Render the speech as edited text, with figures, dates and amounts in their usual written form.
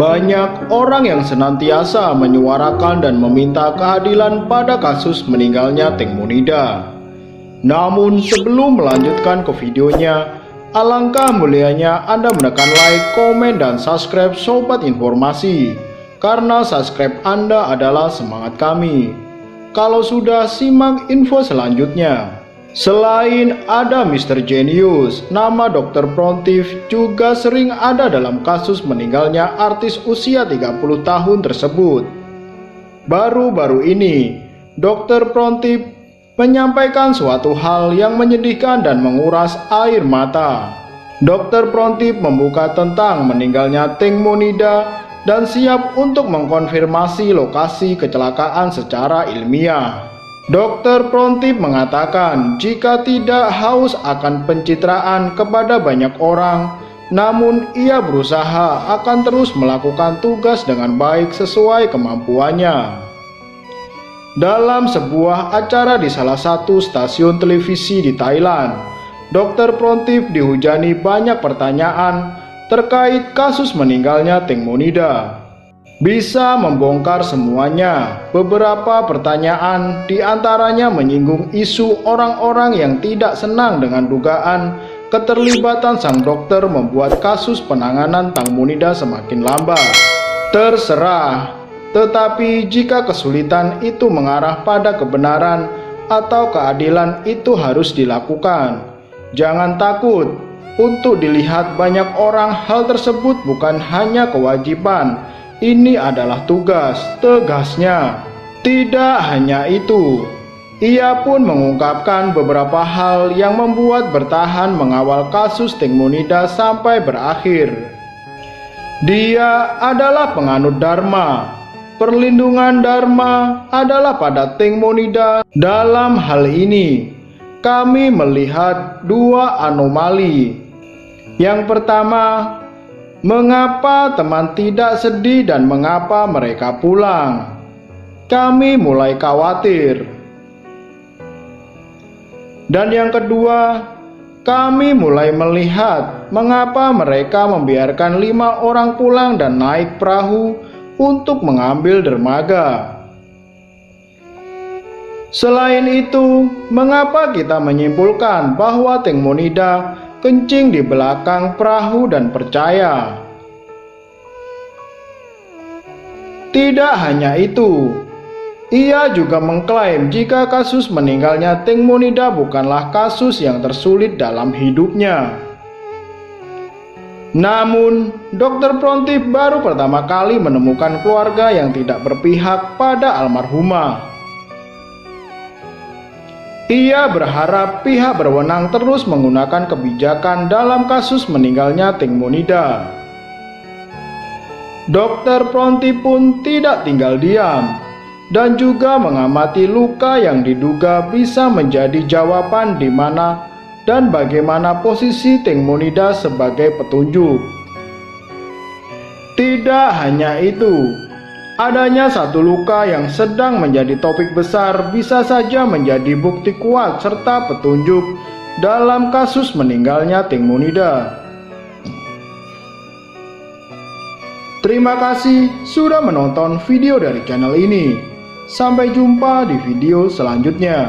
Banyak orang yang senantiasa menyuarakan dan meminta keadilan pada kasus meninggalnya Teng Monida. Namun sebelum melanjutkan ke videonya, alangkah mulianya Anda menekan like, komen, dan subscribe Sobat Informasi, karena subscribe Anda adalah semangat kami. Kalau sudah, simak info selanjutnya. Selain ada Mr. Genius, nama Dr. Prontif juga sering ada dalam kasus meninggalnya artis usia 30 tahun tersebut. Baru-baru ini, Dr. Prontif menyampaikan suatu hal yang menyedihkan dan menguras air mata. Dr. Prontif membuka tentang meninggalnya Teng Monida dan siap untuk mengkonfirmasi lokasi kecelakaan secara ilmiah. Dr. Prontif mengatakan jika tidak haus akan pencitraan kepada banyak orang, namun ia berusaha akan terus melakukan tugas dengan baik sesuai kemampuannya. Dalam sebuah acara di salah satu stasiun televisi di Thailand, Dr. Prontif dihujani banyak pertanyaan terkait kasus meninggalnya Teng Monida. Bisa membongkar semuanya. Beberapa pertanyaan diantaranya menyinggung isu orang-orang yang tidak senang dengan dugaan keterlibatan sang dokter membuat kasus penanganan Teng Monida semakin lambat. Terserah, tetapi jika kesulitan itu mengarah pada kebenaran atau keadilan, itu harus dilakukan. Jangan takut untuk dilihat banyak orang. Hal tersebut bukan hanya kewajiban, ini adalah tugas, tegasnya. Tidak hanya itu, ia pun mengungkapkan beberapa hal yang membuat bertahan mengawal kasus Teng Monida sampai berakhir. Dia adalah penganut Dharma. Perlindungan Dharma adalah pada Teng Monida. Dalam hal ini, kami melihat dua anomali. Yang pertama, mengapa teman tidak sedih dan mengapa mereka pulang? Kami mulai khawatir. Dan yang kedua, kami mulai melihat mengapa mereka membiarkan 5 orang pulang dan naik perahu untuk mengambil dermaga. Selain itu, mengapa kita menyimpulkan bahwa Teng Monida kencing di belakang perahu dan percaya? Tidak hanya itu, ia juga mengklaim jika kasus meninggalnya Teng Monida bukanlah kasus yang tersulit dalam hidupnya. Namun, Dr. Prontif baru pertama kali menemukan keluarga yang tidak berpihak pada almarhumah. Ia berharap pihak berwenang terus menggunakan kebijakan dalam kasus meninggalnya Teng Monida. Dr. Prontif pun tidak tinggal diam dan juga mengamati luka yang diduga bisa menjadi jawaban di mana dan bagaimana posisi Teng Monida sebagai petunjuk. Tidak hanya itu, adanya satu luka yang sedang menjadi topik besar bisa saja menjadi bukti kuat serta petunjuk dalam kasus meninggalnya Teng Monida. Terima kasih sudah menonton video dari channel ini. Sampai jumpa di video selanjutnya.